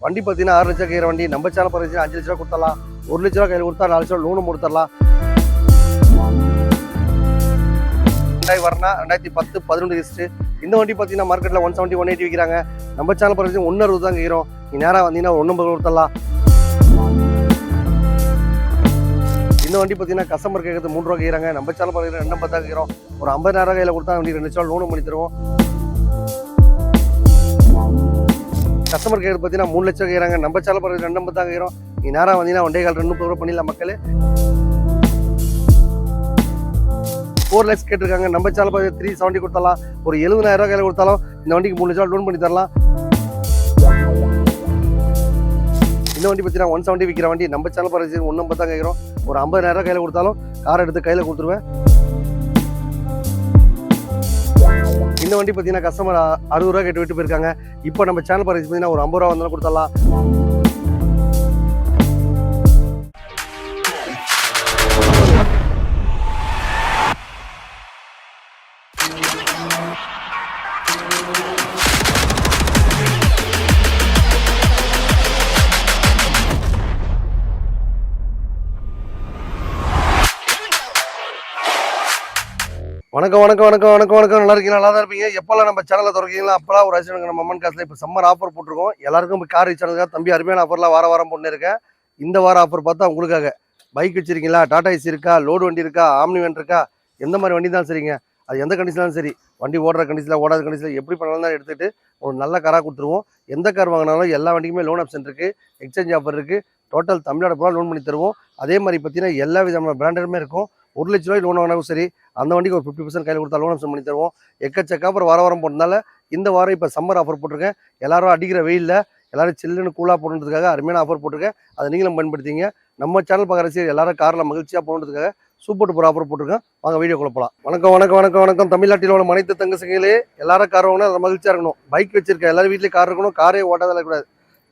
வண்டி பார்த்தீங்கன்னா 6 லட்சம் கையிற வண்டி. நம்ம சேனல் பார்த்தீங்கன்னா 5 லட்ச ரூபா கொடுத்துடலாம். 1 லட்ச ரூபா கையில் கொடுத்தா 4 லட்ச ரூபா லோனும் கொடுத்துடலாம். வரணா 2010 11 லிஸ்ட்டு. இந்த வண்டி பார்த்தீங்கன்னா மார்க்கெட்டில் 170 180 விற்கிறாங்க. நம்ம சேனல் பார்த்தீங்கன்னா 160 தான் கேட்குறோம். நீ நேராக வந்தீங்கன்னா 150 கொடுத்துடலாம். இந்த வண்டி பார்த்தீங்கன்னா கஸ்டமர் கேட்கறது 3 ரூபா கேட்குறாங்க. நம்ம சேனல் பார்த்தீங்கன்னா 250 தான் கேட்குறோம். ஒரு 50,000 கையில் கொடுத்தா வண்டி 2 லட்ச ரூபா லோனும் பண்ணி தருவோம். கஸ்டமர் கேட்கறது பார்த்தீங்கன்னா 3 லட்சம் கேட்குறாங்க. நம்ம சேனல் பார்த்தீங்கன்னா 250 தான் கேட்குறோம். நீ நேராக வந்தீங்கன்னா 1.25 ரூபா பண்ணிடலாம் மக்களே. 4 lakhs கேட்டிருக்காங்க. நம்ம சேனல் பார்த்து 370 கொடுத்தலாம். ஒரு 70,000 கையில் கொடுத்தாலும் இந்த வண்டிக்கு 3 லட்ச ரூபா லோன் பண்ணி தரலாம். இந்த வண்டி பார்த்தீங்கன்னா 170 விற்கிற வண்டி. நம்ம சேனல் பார்த்து 150 தான் கேட்குறோம். ஒரு 50,000 கையில் கொடுத்தாலும் கார் எடுத்து கையில் கொடுத்துருவேன். இந்த வண்டி பார்த்தீங்கன்னா கஸ்டமர் 60 ரூபா கேட்டு விட்டு போயிருக்காங்க. இப்போ நம்ம சேனல் பார்த்து பார்த்தீங்கன்னா ஒரு 50 ரூபா வந்தாலும் கொடுத்துடலாம். வணக்கம் வணக்கம் வணக்கம் வணக்கம் வணக்கம். நல்லா இருக்கீங்களா? நல்லா தான் இருப்பீங்க. எப்போல்லாம் நம்ம சேனலை திறக்கீங்களா அப்போலாம் ஒரு ஆக்சிடென்ட் நம்ம அம்மன் காசில் இப்போ சம்மர் ஆஃபர் போட்டிருக்கோம். எல்லாருக்கும் இப்போ கார் சேனலுக்காக தம்பி அருமையான ஆஃபர்லாம் வாரம் போட்டு இருக்கேன். இந்த வார ஆஃபர் பார்த்தா உங்களுக்காக பைக் வச்சிருக்கீங்களா, டாடா ஏசி இருக்கா, லோடு வண்டி இருக்கா, ஆம்னி வேன் இருக்கா, எந்த மாதிரி வண்டி தான் சரிங்க, அது எந்த கண்டிஷனாலும் சரி, வண்டி ஓடுற கண்டிஷனில் ஓடாத கண்டிஷனில் எப்படி பண்ணாலும் தான் எடுத்துகிட்டு ஒரு நல்ல காராக கொடுத்துருவோம். எந்த கார் வாங்கினாலும் எல்லா வண்டிக்குமே லோன் ஆப்ஷன் இருக்குது, எக்ஸ்சேஞ்ச் ஆஃபர் இருக்குது. டோட்டல் தமிழ்நாடு பூரா லோன் பண்ணி தருவோம். அதே மாதிரி பார்த்தீங்கன்னா எல்லா விதமான பிராண்டடுமே இருக்கும். 1 லட்ச ரூபாய் லோன் வாங்கினாலும் சரி, அந்த வண்டிக்கு ஒரு 50% கையில் கொடுத்தா லோன் ஆப்ஷன் பண்ணி தருவோம். எக்கச்சக்க ஆஃபர் வாரம் போட்டதுனால இந்த வாரம் இப்போ சம்மர் ஆஃபர் போட்டிருக்கேன். எல்லாரும் அடிக்கிற வெயிலில் எல்லாரும் சில்லுன்னு கூலாக போடுறதுக்காக அருமையான ஆஃபர் போட்டிருக்கேன். அதை நீங்களும் பயன்படுத்திங்க. நம்ம சேனல் பார்க்குற சரி எல்லாரும் காரில் மகிழ்ச்சியாக போடுறதுக்காக சூப்பர் டூப்பர் ஆஃபர் போட்டிருக்கேன். வாங்க வீடியோ குழப்பலாம். வணக்கம் வணக்கம் வணக்கம் வணக்கம். தமிழ்நாட்டில் உள்ள அனைத்து தங்கசங்களே எல்லாரும் கார் வாங்கினா அதை மகிழ்ச்சியாக இருக்கணும். பைக் வச்சிருக்க எல்லாரும் வீட்லேயும் கார் இருக்கணும். காரே ஓட்டாத கூடாது.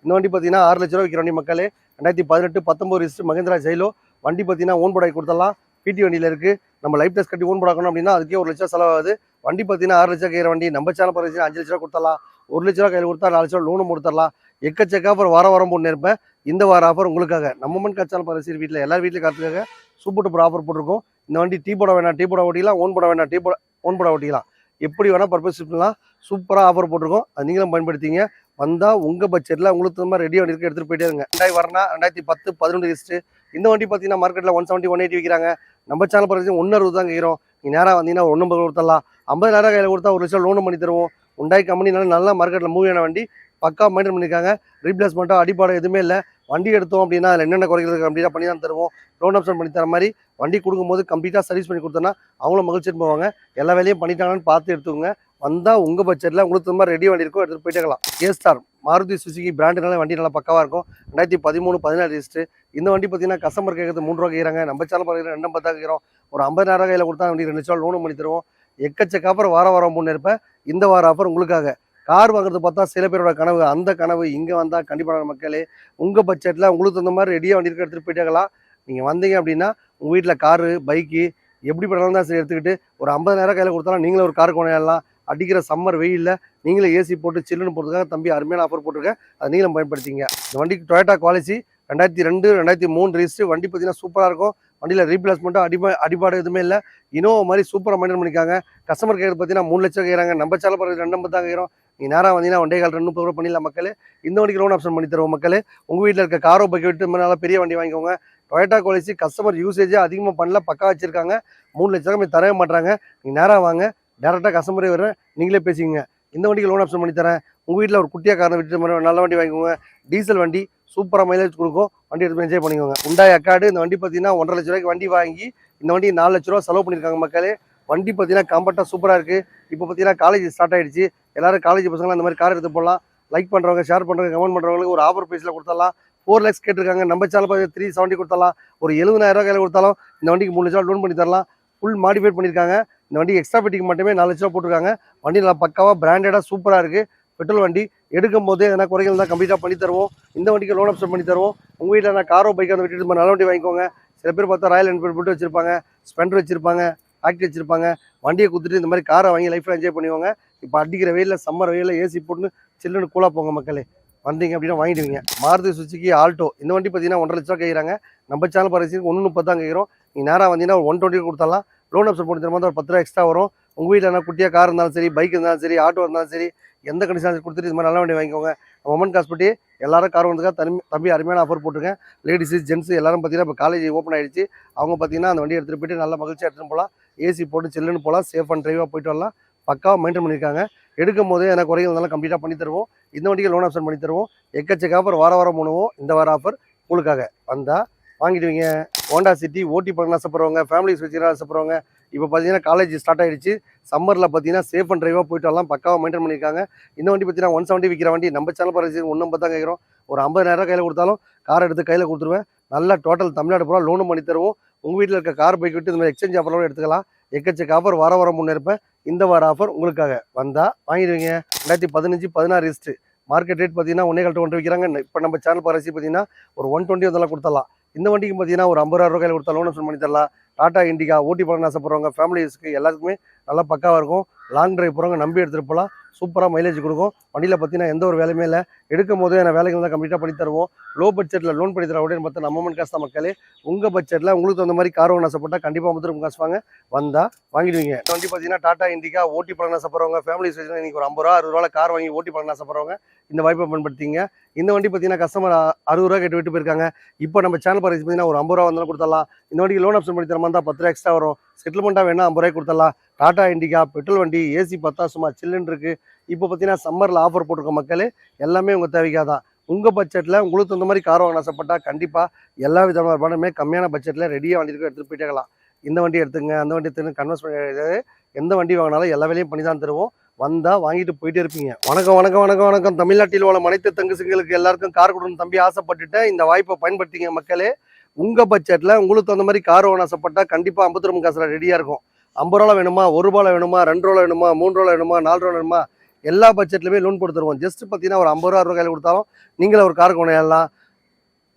இந்த வண்டி பார்த்தீங்கன்னா 6 லட்ச ரூபா விற்கிற வண்டி மக்களே. 2018 19 ரிஜிஸ்டர் மகேந்திரா ஜெயிலோ. வண்டி பார்த்தீங்கன்னா ஓன் போடாய் கொடுத்துடலாம். பிடி வண்டியில் இருக்குது. நம்ம லைஃப் டெஸ்ட் கட்டி ஓன் போடாக்கணும் அப்படின்னா அதுக்கே 1 லட்சம் செலவாகுது. வண்டி பார்த்தீங்கன்னா 6 லட்சம் கேட்குற வண்டி. நம்ம சேனல் பார்த்தீங்கன்னா 5 லட்ச ரூபா கொடுத்தலாம். 1 லட்ச ரூபா கையில் கொடுத்தா 4 லட்ச ரூபா லோனும் கொடுத்துடலாம். எக்கச்சக்க ஆஃபர் வாரம் போட்டு இருப்பேன். இந்த வார ஆஃபர் உங்களுக்காக நம்ம மண் சேனல் பார்த்து வீட்டில் எல்லார் வீட்லேயும் காத்துக்காக சூப்பர் டூப்பர் ஆஃபர் போட்டிருக்கோம். இந்த வண்டி டீ போட வேணாம், டீ போட ஓட்டிக்கலாம். ஓன் போட வேணாம், ஓன் போட ஓட்டிக்கலாம். எப்படி வேணால் பர்பஸ் பண்ணலாம். சூப்பராக ஆஃபர் போட்டிருக்கோம். அது நீங்களும் பயன்படுத்திங்க. வந்தால் உங்கள் பட்ஜெட்டில் உங்களுக்கு தகுந்த மாதிரி ரெடி வண்டி இருக்க எடுத்துகிட்டு போயிட்டே இருங்க. 2010 11 லிஸ்ட்டு. இந்த வண்டி பார்த்தீங்கன்னா மார்க்கெட்டில் 170 180 விற்கிறாங்க. நம்ம சேனல் பார்த்தீங்கன்னா 160 தான் கேட்குறோம். நீ நேராக வந்தீங்கன்னா 150 கொடுத்துடலாம். 50,000 கையில் கொடுத்தா 1 லட்சம் லோனும் பண்ணி தருவோம். உண்டாய் கம்பெனினால நல்லா மார்க்கெட்டில் மூவியான வண்டி பக்கா மெயின்டைன் பண்ணியிருக்காங்க. ரீப்ளேஸ்மெண்ட்டோ அடிப்பாடோ எதுவுமே இல்லை. வண்டி எடுத்தோம் அப்படின்னா அதில் என்னென்ன குறைக்கிறது கம்ப்ளீட்டாக பண்ணி தான் தருவோம். லோன் ஆப்ஷன் பண்ணி தர மாதிரி வண்டி கொடுக்கும்போது கம்ப்ளீட்டாக சர்வீஸ் பண்ணி கொடுத்தோன்னா அவங்களும் மகிழ்ச்சிட்டு போவாங்க. எல்லா வேலையும் பண்ணிட்டாங்கன்னு பார்த்து எடுத்துக்கோங்க. வந்தால் உங்கள் பட்ஜெட்டில் உங்களுக்கு தகுந்த மாதிரி ரெடி வண்டி இருக்கும், எடுத்துகிட்டு போயிட்டே இருக்கலாம். ஏஸ்டார் மாருதி சுசுகி பிராண்டுனால வண்டி நல்லா பக்கவாக இருக்கும். 2013 14 ரிஜிஸ்டர். இந்த வண்டி பார்த்தீங்கன்னா கஸ்டமர் கேட்கறது 3 ரூபா கேட்குறாங்க. நம்ம சேனல் பார்த்தீங்கன்னா 250 கேட்குறோம். ஒரு 50,000 கையில் கொடுத்தா வண்டி 2 லட்சம் லோனும் பண்ணி தருவோம். எக்கச்சக்க ஆஃபர் வாரம் போட்டு இருப்பேன். இந்த வார ஆஃபர் உங்களுக்காக. கார் வாங்குறது பார்த்தா சில பேரோட கனவு. அந்த கனவு இங்கே வந்தால் கண்டிப்பாக மக்களே உங்கள் பட்ஜெட்டில் உங்களுக்கு தகுந்த மாதிரி ரெடியாக வண்டி இருக்க எடுத்துகிட்டு போயிட்டே இருக்கலாம். நீங்கள் வந்தீங்க அப்படின்னா உங்கள் வீட்டில் காரு பைக்கு எப்படி பண்ணாலும் தான் சரி எடுத்துக்கிட்டு ஒரு 50,000 கையில் கொடுத்தாலும் நீங்களே ஒரு கார் கொண்டாடலாம். அடிக்கிற சம்மர் வெயிலில் நீங்களே ஏசி போட்டு சில்லுன்னு போகிறதுக்காக தம்பி அருமையான ஆஃபர் போட்டிருக்கேன். அதை நீங்களும் பயன்படுத்திங்க. இந்த வண்டிக்கு டொயோட்டா குவாலிட்டி 2002 2003 ரிஜிஸ்டர். வண்டி பார்த்தீங்கன்னா சூப்பராக இருக்கும். வண்டியில் ரீப்ளேஸ்மெண்ட்டும் அடிபாடு எதுவுமே இல்லை. இனோவா மாதிரி சூப்பராக மெயின்டைன் பண்ணிக்காங்க. கஸ்டமர் கேட்கறது பார்த்தீங்கன்னா 3 லட்சம் கேட்குறாங்க. நம்ம சேனல் பார்த்தீங்கன்னா 250 தான் கேட்குறோம். நீ நேராக வந்தீங்கன்னா 1.25 ரூபா பண்ணிடலாம் மக்களே. இந்த வண்டிக்கு லோன் ஆப்ஷன் பண்ணி தருவோம் மக்களே. உங்கள் வீட்டில் இருக்க காரோ பைக் விட்டு நல்லா பெரிய வண்டி வாங்கிக்கோங்க. டொயோட்டா குவாலிட்டி கஸ்டமர் யூசேஜே அதிகமாக பண்ணல, பக்கா வச்சுருக்காங்க. 3 லட்சம் ரூபாய் தரவே மாட்டாங்க. நீங்கள் நேராக வாங்க, டேரெக்டாக கஸ்டமரே வர்றேன், நீங்களே பேசிக்கங்க. இந்த வண்டிக்கு லோன் ஆப்ஷன் பண்ணி தரேன். உங்கள் வீட்டில் ஒரு குட்டியாக காரணம் விட்டு நல்ல வண்டி வாங்கிக்கோங்க. டீசல் வண்டி சூப்பராக மைலேஜ் கொடுக்கும். வண்டி எடுத்து என்ஜாய் பண்ணிக்கோங்க. உண்டாய் அக்காடு. இந்த வண்டி பார்த்தீங்கன்னா 1.5 லட்ச ரூபாய்க்கு வண்டி வாங்கி இந்த வண்டி 4 லட்ச ரூபா செலவு பண்ணியிருக்காங்க மக்களே. வண்டி பார்த்தீங்கன்னா கம்ஃபர்ட்டாக சூப்பராக இருக்குது. இப்போ பார்த்தீங்கன்னா காலேஜ் ஸ்டார்ட் ஆகிடுச்சு. எல்லாரும் காலேஜ் பசங்களாம் இந்த மாதிரி கார் எடுத்து போடலாம். லைக் பண்ணுறவங்க, ஷேர் பண்ணுறவங்க, கமெண்ட் பண்ணுறவங்களுக்கு ஒரு ஆஃபர் ப்ரைஸில் கொடுத்துடலாம். 4 lakhs கேட்டிருக்காங்க. நம்ம சேனல் 370 கொடுத்துடலாம். ஒரு 70,000 கையில் கொடுத்தாலும் இந்த வண்டிக்கு 3 லட்ச ரூபா லோன் பண்ணி தரலாம். ஃபுல் மாடிஃபைட் பண்ணியிருக்காங்க. இந்த வண்டி எக்ஸ்ட்ரா ஃபிட்டிங் மட்டுமே 4 லட்ச ரூபா போட்டிருக்காங்க. வண்டி நல்லா பக்காவாக பிராண்டடாக சூப்பராக இருக்குது. பெட்ரோல் வண்டி எடுக்கும் போது எதனா குறைகள் தான் கம்ப்ளீட்டாக பண்ணி தருவோம். இந்த வண்டிக்கு லோன் ஆப்ஷன் பண்ணி தருவோம். உங்கள் வீட்டில் நான் காரோ பைக்கை வந்து விட்டுட்டு நல்ல வண்டி வாங்கிக்கோங்க. சில பேர் பார்த்தா ராயல் என்ஃபீல்டு போட்டு வச்சிருப்பாங்க, ஸ்பெண்டர் வச்சிருப்பாங்க, ஆக்டி வச்சிருப்பாங்க. வண்டியை கொடுத்துட்டு இந்த மாதிரி காரை வாங்கி லைஃப்பில் என்ஜாய் பண்ணுவாங்க. இப்போ அடிக்கிற வெயிலில் சம்மர் வெயிலில் ஏசி போட்டு சில்லுன்னு கூலாக போங்க மக்களே. வந்தீங்க அப்படின்னா வாங்கிடுவீங்க. மாருதி சுசுகி ஆல்டோ இந்த வண்டி பார்த்தீங்கன்னா 1,50,000 ரூபா கேட்குறாங்க. நம்ம சேனல் பரிசு 1,30,000 தான் கேட்குறோம். நீங்கள் நேராக வந்தீங்கன்னா ஒரு 120 கொடுத்தலாம். லோன் ஆப்ஷன் போட்டு தரும்போது ஒரு 10 ரூபா எக்ஸ்ட்ரா வரும். உங்கள் வீட்டில் என்ன குட்டியாக கார் இருந்தாலும் சரி, பைக் இருந்தாலும் சரி, ஆட்டோ இருந்தாலும் சரி, எந்த கண்டிஷன் கொடுத்துட்டு இது மாதிரி நல்ல வண்டி வாங்கிக்கோங்க. மொமெண்ட் காசு பட்டி எல்லாரும் கார் வந்ததுக்காக தம்பி அருமையான ஆஃபர் போட்டிருக்கேன். லேடிஸு ஜென்ஸு எல்லாரும் பார்த்தீங்கன்னா இப்போ காலேஜ் ஓப்பன் ஆகிடுச்சு. அவங்க பார்த்தீங்கன்னா அந்த வண்டி எடுத்துகிட்டு போயிட்டு நல்ல மகிழ்ச்சியாக எடுத்துகிட்டு போகலாம். ஏசி போட்டு சில்லுன்னு போகலாம். சேஃப் அண்ட் டிரைவாக போயிட்டு வரலாம். பக்காவாக மெயின்டைன் பண்ணியிருக்காங்க. எடுக்கும் போதே எனக்கு குறைகள் இருந்தாலும் கம்ப்ளீட்டாக பண்ணி தருவோம். இந்த வண்டிக்கு லோன் ஆப்ஷன் பண்ணி தருவோம். எக்கச்சக்க ஆஃபர் வாரம் பண்ணுவோம். இந்த வார ஆஃபர் உங்களுக்காக வந்தால் வாங்கிடுவீங்க. ஹோண்டா சிட்டி ஓட்டி பண்ண ஆசைப்படுறவங்க, ஃபேமிலிஸ் வச்சுக்கலாம் ஆசைப்படுறவங்க. இப்போ பார்த்தீங்கன்னா காலேஜ் ஸ்டார்ட் ஆகிடுச்சு. சம்மரில் பார்த்தீங்கன்னா சேஃப் அண்ட் டிரைவாக போயிட்டு வரலாம். பக்காவாக மெயின்டைன் பண்ணியிருக்காங்க. இந்த வண்டி பார்த்தீங்கன்னா 170 விற்கிற வண்டி நம்ம சேனல் பரிசு 150 தான் கேட்குறோம். ஒரு 50,000 கையில் கொடுத்தாலும் கார் எடுத்து கையில் கொடுத்துருவேன். நல்லா டோட்டல் தமிழ்நாடு பூரா லோனும் பண்ணி தருவோம். உங்கள் வீட்டில் இருக்க கார் பைக் விட்டு இந்த மாதிரி எக்ஸ்சேஞ்ச் ஆஃபரோட எடுத்துக்கலாம். எக்கச்சக்க ஆஃபர் வாரம் முன்னேற்பேன். இந்த வார ஆஃபர் உங்களுக்காக வந்தால் வாங்கிடுவீங்க. 2015 16 ரிஸ்ட்டு மார்க்கெட் ரேட் பார்த்தீங்கன்னா 1.1 விற்கிறாங்க. இப்போ நம்ம சேனல் பரிசு பார்த்தீங்கன்னா ஒரு 120 வந்தாலும் கொடுத்தலாம். இந்த வண்டிக்கு பார்த்தீங்கன்னா ஒரு 50,000 கையில் கொடுத்தா லோன் ஆப்ஷன் பண்ணி தரலாம். டாடா இண்டிகா ஓட்டி பண்ண ஆசைப்படுறவங்க ஃபேமிலிஸ்க்கு எல்லாத்துக்குமே நல்லா பக்காவாக இருக்கும். லாங் டிரைவ் போகிறவங்க நம்பி எடுத்துகிட்டு போகலாம். சூப்பராக மைலேஜ் கொடுக்கும். வண்டியில் பார்த்தீங்கன்னா எந்த ஒரு வேலையுமே இல்லை. எடுக்கும் போதே நான் வேலைகள் தான் கம்ப்ளீட்டாக பண்ணி தருவோம். லோ பட்ஜெட்டில் லோன் பண்ணி தர அப்படின்னு பார்த்தா நம்ம மொமெண்ட் காசு தான் மக்களே. உங்கள் பட்ஜெட்டில் உங்களுக்கு தகுந்த மாதிரி கார் வாங்க ஆசைப்பட்டால் கண்டிப்பாக வந்து காசு வாங்க வந்தால் வாங்கிடுவீங்க. வண்டி பார்த்தீங்கன்னா டாடா இண்டிகா ஓட்டி பண்ண ஆசைப்படுறவங்க ஃபேமிலிஸ் வச்சு இன்றைக்கி ஒரு 50 ரூபா 60 ரூபா கார் வாங்கி ஓட்டி பண்ண ஆசைப்படுறவங்க இந்த வாய்ப்பை பயன்படுத்திங்க. இந்த வண்டி பார்த்தீங்கன்னா கஸ்டமர் 60 ரூபா கேட்டு விட்டு போயிருக்காங்க. இப்போ நம்ம சேனல் பரிசு பார்த்தீங்கன்னா ஒரு 50 ரூபா வந்தாலும் கொடுத்தலாம். இந்த வண்டிக்கு லோன் ஆப்ஷன் பண்ணி தர மாதிரி தான் 10 ரூபா எக்ஸ்ட்ரா வரும். செட்டில்மெண்ட்டாக வேணா 50 ரூபாய்க்கு கொடுத்தலாம். டாடா இண்டிகா பெட்ரோல் வண்டி ஏசி பார்த்தா சும்மா சில்லுன்னு இருக்குது. இப்போ பார்த்தீங்கன்னா சம்மரில் ஆஃபர் போட்டிருக்க மக்களே எல்லாமே உங்கள் தேவைக்காக தான். உங்கள் பட்ஜெட்டில் உங்களுக்கு தகுந்த மாதிரி கார் வாங்க ஆசைப்பட்டால் கண்டிப்பாக எல்லா விதமான பணமே கம்மியான பட்ஜெட்டில் ரெடியாக வண்டி எடுத்துகிட்டு போயிட்டே இருக்கலாம். இந்த வண்டி எடுத்துங்க அந்த வண்டி எடுத்துங்க கன்வெர்ஸ் பண்ணி எந்த வண்டி வாங்கினாலும் எல்லா வேலையும் பண்ணி தான் தருவோம். வந்தால் வாங்கிட்டு போயிட்டே இருப்பீங்க. வணக்கம். தமிழ்நாட்டில் உள்ள அனைத்து தங்கச்சிங்களுக்கு எல்லாருக்கும் கார் கொடுக்கணும் தம்பி ஆசைப்பட்டுட்டேன். இந்த வாய்ப்பை பயன்படுத்திங்க மக்களே. உங்கள் பட்ஜெட்டில் உங்களுக்கு தகுந்த மாதிரி கார் வாங்க ஆசைப்பட்டால் கண்டிப்பாக 50 ரூபா காசில் ரெடியாக இருக்கும். 50 ரூபா வேணுமா, 1 ரூபா வேணுமா, 2 ரூபா வேணுமா, 3 ரூபா வேணுமா, 4 ரூபா வேணுமா, எல்லா பட்ஜெட்லையுமே லோன் போட்டு தருவோம். ஜஸ்ட் பார்த்தீங்கன்னா ஒரு 50 ரூபா கையில் கொடுத்தாலும் நீங்களே ஒரு கார் கொண்டாடலாம்.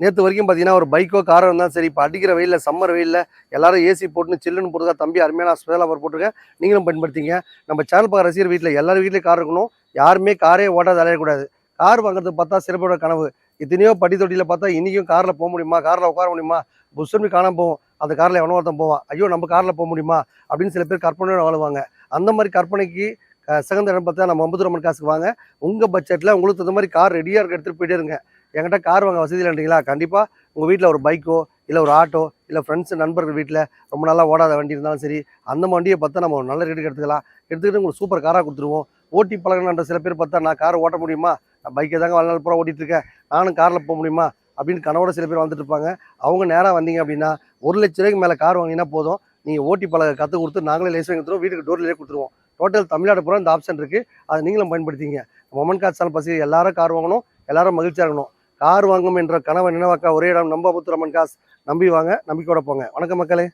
நேற்று வரைக்கும் பார்த்தீங்கன்னா ஒரு பைக்கோ காரோ இருந்தாலும் சரி. இப்போ அடிக்கிற வெயிலில் சம்மர் வெயிலில் எல்லாரும் ஏசி போட்டுன்னு சில்லுன்னு போட்டுருக்கா தம்பி அருமையான ஸ்பெஷல் ஆஃபர் போட்டிருக்கேன். நீங்களும் பயன்படுத்திங்க. நம்ம சேனல் பார்க்குற ரசிகர் வீட்டில் எல்லாரும் வீட்லேயும் கார் இருக்கணும். யாருமே காரே ஓட்டாத அலையக்கூடாது. கார் வாங்குறது பார்த்தா சிறப்போட கனவு. எத்தனையோ பட்டி தொட்டியில் பார்த்தா இன்றைக்கும் காரில் போக முடியுமா, காரில் உட்கார முடியுமா, புஷ்ஷுன்னு காணாமல் போவோம். அந்த காரில் எவனோ ஒருத்தன் போவான். ஐயோ நம்ம காரில் போக முடியுமா அப்படின்னு சில பேர் கற்பனையோட வாழுவாங்க. அந்த மாதிரி கற்பனைக்கு சிறந்த இடம் பார்த்தா நம்ம 50 ரூபா காசுக்கு வாங்க. உங்கள் பட்ஜெட்டில் உங்களுக்கு தகுந்த மாதிரி கார் ரெடியாக இருக்க எடுத்துகிட்டு போயிட்டே இருங்க. என்கிட்ட கார் வாங்க வசதி இல்லைன்றீங்களா, கண்டிப்பாக உங்கள் வீட்டில் ஒரு பைக்கோ இல்லை ஒரு ஆட்டோ இல்லை ஃப்ரெண்ட்ஸு நண்பர்கள் வீட்டில் ரொம்ப நாளாக ஓடாத வண்டி இருந்தாலும் சரி, அந்த வண்டியை பார்த்தா நம்ம ஒரு நல்ல ரேட்டுக்கு எடுத்துக்கிட்டு உங்களுக்கு சூப்பர் காராக கொடுத்துருவோம். ஓட்டி பழகணுன்ற சில பேர் பார்த்தா நான் கார் ஓட்ட முடியுமா, நான் பைக்கை தாங்க வாழ்நாள் பூரா ஓட்டிகிட்ருக்கேன், நானும் காரில் போக முடியுமா அப்படின்னு கனவோட சில பேர் வந்துட்டு இருப்பாங்க. அவங்க நேராக வந்தீங்க அப்படின்னா 1 லட்ச ரூபாய்க்கு மேலே கார் வாங்கினா போதும். நீங்கள் ஓட்டி பழக கற்றுக் கொடுத்து நாங்களே லைசன்ஸ் வாங்கி கொடுத்துருவோம். வீட்டுக்கு டோர்லேயே கொடுத்துருவோம். டோட்டல் தமிழ்நாடு பூரா இந்த ஆப்ஷன் இருக்குது. அதை நீங்களும் பயன்படுத்திங்க. மொமெண்ட் காசு சேனல் பசி எல்லாரும் கார் வாங்கணும், எல்லாரும் மகிழ்ச்சியாக இருக்கணும். கார் வாங்கும் என்ற கனவை நினைவாக்க ஒரே இடம் நம்ம முத்துரம்மன் காசு. நம்பி வாங்க, நம்பிக்கையோட போங்க. வணக்கம் மக்களே.